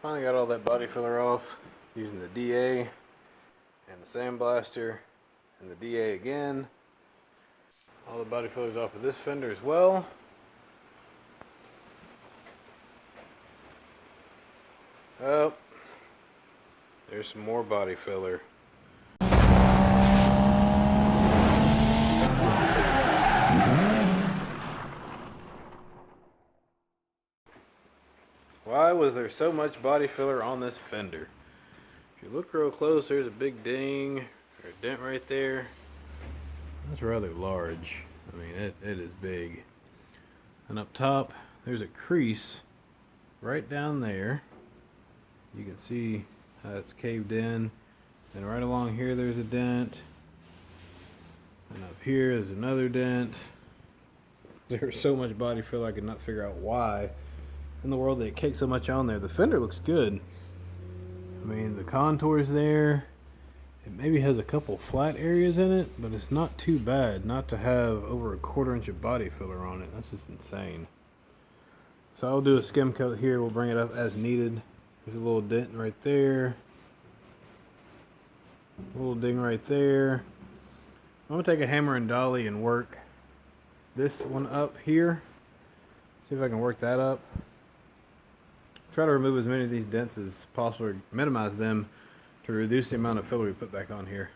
Finally got all that body filler off using the DA and the sandblaster and the DA again. All the body fillers off of this fender as well. Oh, there's some more body filler. Why was there so much body filler on this fender? If you look real close, there's a big ding or a dent right there. That's rather large. I mean, it is big. And up top, there's a crease right down there. You can see how it's caved in. And right along here, there's a dent. And up here, there's another dent. There's so much body filler, I could not figure out why in the world they cake so much on there. The fender looks good. I mean, the contour's there. It maybe has a couple flat areas in it, but it's not too bad not to have over a 1/4 inch of body filler on it. That's just insane. So I'll do a skim coat here. We'll bring it up as needed. There's a little dent right there. A little ding right there. I'm gonna take a hammer and dolly and work this one up here. See if I can work that up. Try to remove as many of these dents as possible, or minimize them to reduce the amount of filler we put back on here.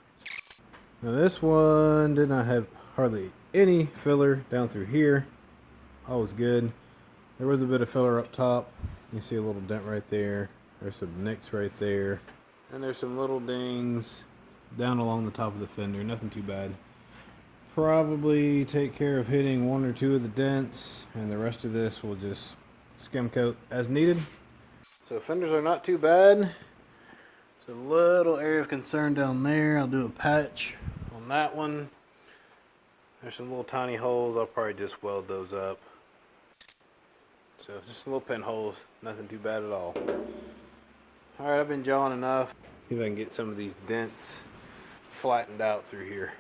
Now this one did not have hardly any filler down through here. All was good. There was a bit of filler up top. You see a little dent right there. There's some nicks right there. And there's some little dings down along the top of the fender. Nothing too bad. Probably take care of hitting 1 or 2 of the dents, and the rest of this will just skim coat as needed. So fenders are not too bad. It's a little area of concern down there. I'll do a patch on that one. There's some little tiny holes. I'll probably just weld those up. So just little pinholes. Nothing too bad at all. Alright, I've been jawing enough. See if I can get some of these dents flattened out through here.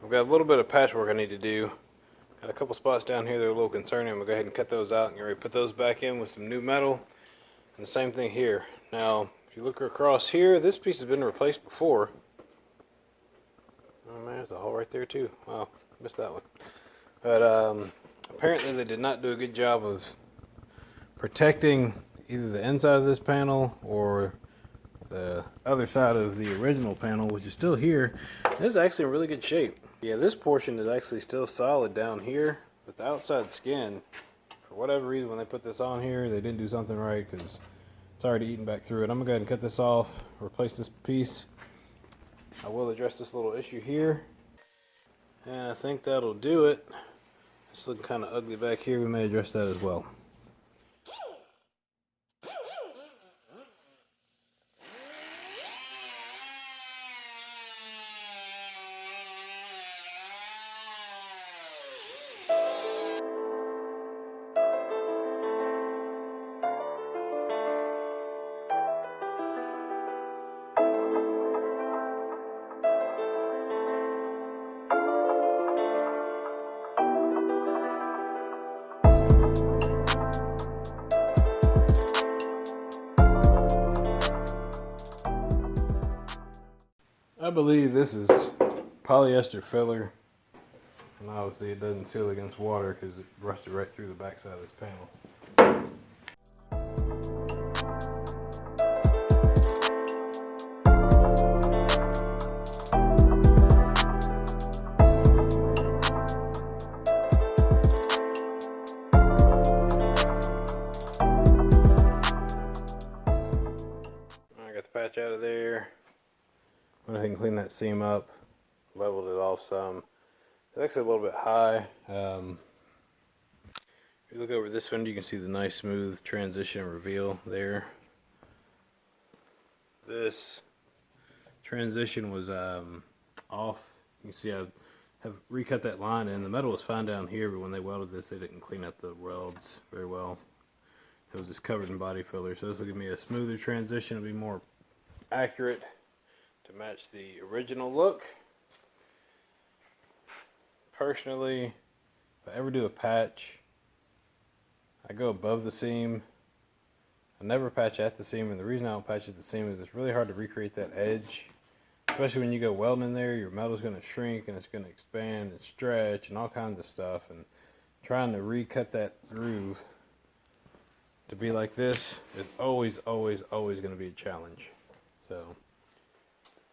I've got a little bit of patchwork I need to do. Got a couple spots down here that are a little concerning. I'm gonna go ahead and cut those out and get ready to put those back in with some new metal. And the same thing here. Now, if you look across here, this piece has been replaced before. Oh man, there's a hole right there too. Wow, missed that one. But apparently they did not do a good job of protecting either the inside of this panel or the other side of the original panel, which is still here. This is actually in really good shape. Yeah, this portion is actually still solid down here, but the outside skin, for whatever reason, when they put this on here, they didn't do something right because it's already eaten back through it. I'm gonna go ahead and cut this off, replace this piece. I will address this little issue here, and I think that'll do it. It's looking kind of ugly back here. We may address that as well. I believe this is polyester filler, and obviously it doesn't seal against water because it rusted right through the backside of this panel. I got the patch out of there. Went ahead and cleaned that seam up, leveled it off some. It's actually a little bit high. If you look over this fender, you can see the nice smooth transition reveal there. This transition was off. You can see I have recut that line, and the metal was fine down here, but when they welded this, they didn't clean up the welds very well. It was just covered in body filler, so this will give me a smoother transition. It'll be more accurate to match the original look. Personally, if I ever do a patch, I go above the seam. I never patch at the seam, and the reason I don't patch at the seam is it's really hard to recreate that edge. Especially when you go welding in there, your metal's going to shrink and it's going to expand and stretch and all kinds of stuff. And trying to recut that groove to be like this is always going to be a challenge. So,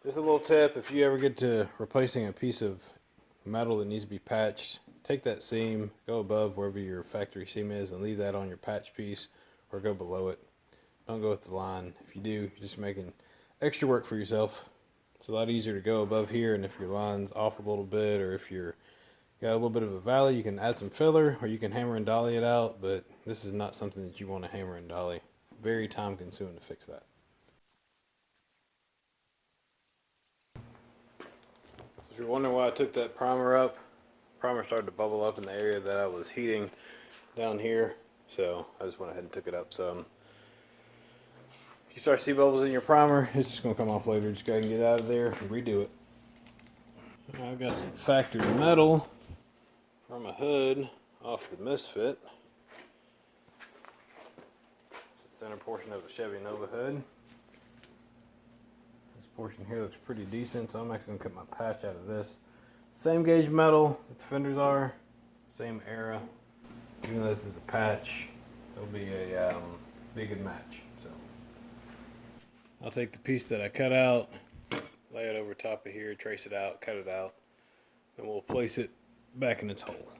just a little tip, if you ever get to replacing a piece of metal that needs to be patched, take that seam, go above wherever your factory seam is and leave that on your patch piece, or go below it. Don't go with the line. If you do, you're just making extra work for yourself. It's a lot easier to go above here, and if your line's off a little bit, or if you're got a little bit of a valley, you can add some filler, or you can hammer and dolly it out, but this is not something that you want to hammer and dolly. Very time consuming to fix that. If you're wondering why I took that primer up, primer started to bubble up in the area that I was heating down here, so I just went ahead and took it up some. If you start to see bubbles in your primer, it's just going to come off later. Just go ahead and get it out of there and redo it. I've got some factory metal from a hood off the Misfit. It's the center portion of the Chevy Nova hood. Portion here looks pretty decent, so I'm actually going to cut my patch out of this. Same gauge metal that the fenders are, same era. Even though this is a patch, it'll be a good match. So I'll take the piece that I cut out, lay it over top of here, trace it out, cut it out, then we'll place it back in its hole.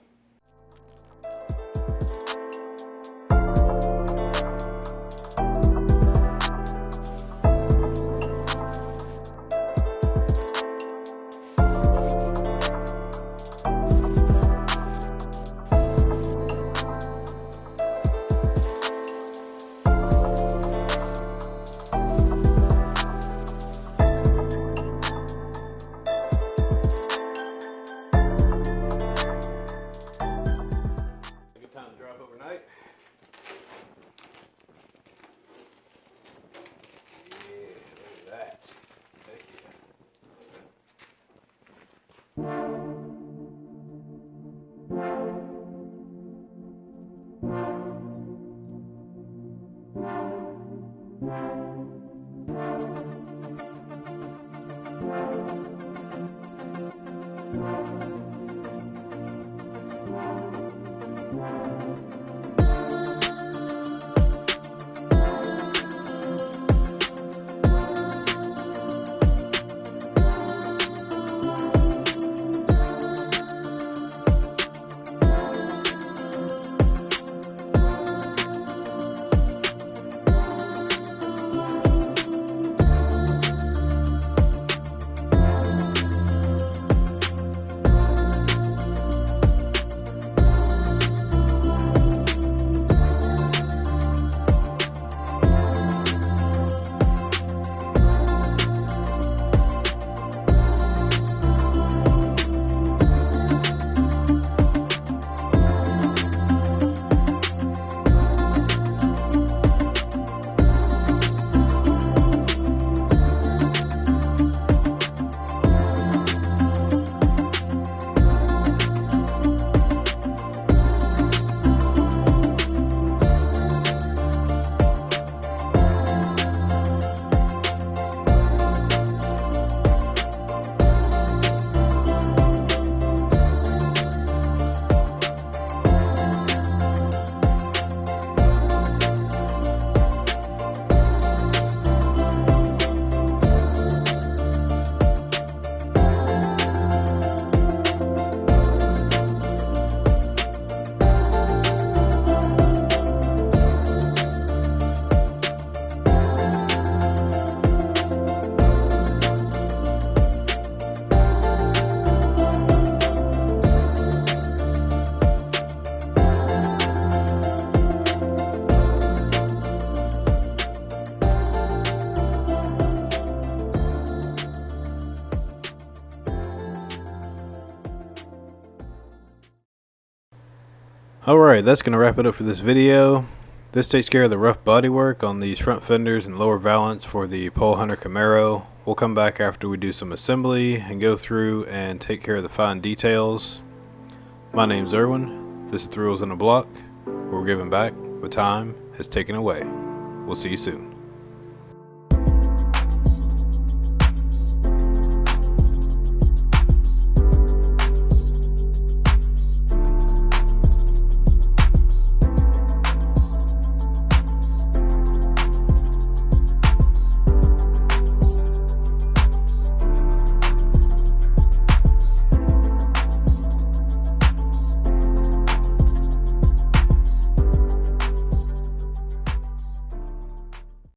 Alright, that's going to wrap it up for this video. This takes care of the rough bodywork on these front fenders and lower valance for the Pole Hunter Camaro. We'll come back after we do some assembly and go through and take care of the fine details. My name's Erwin. This is Thrills in a Block, where we're giving back what time has taken away. We'll see you soon.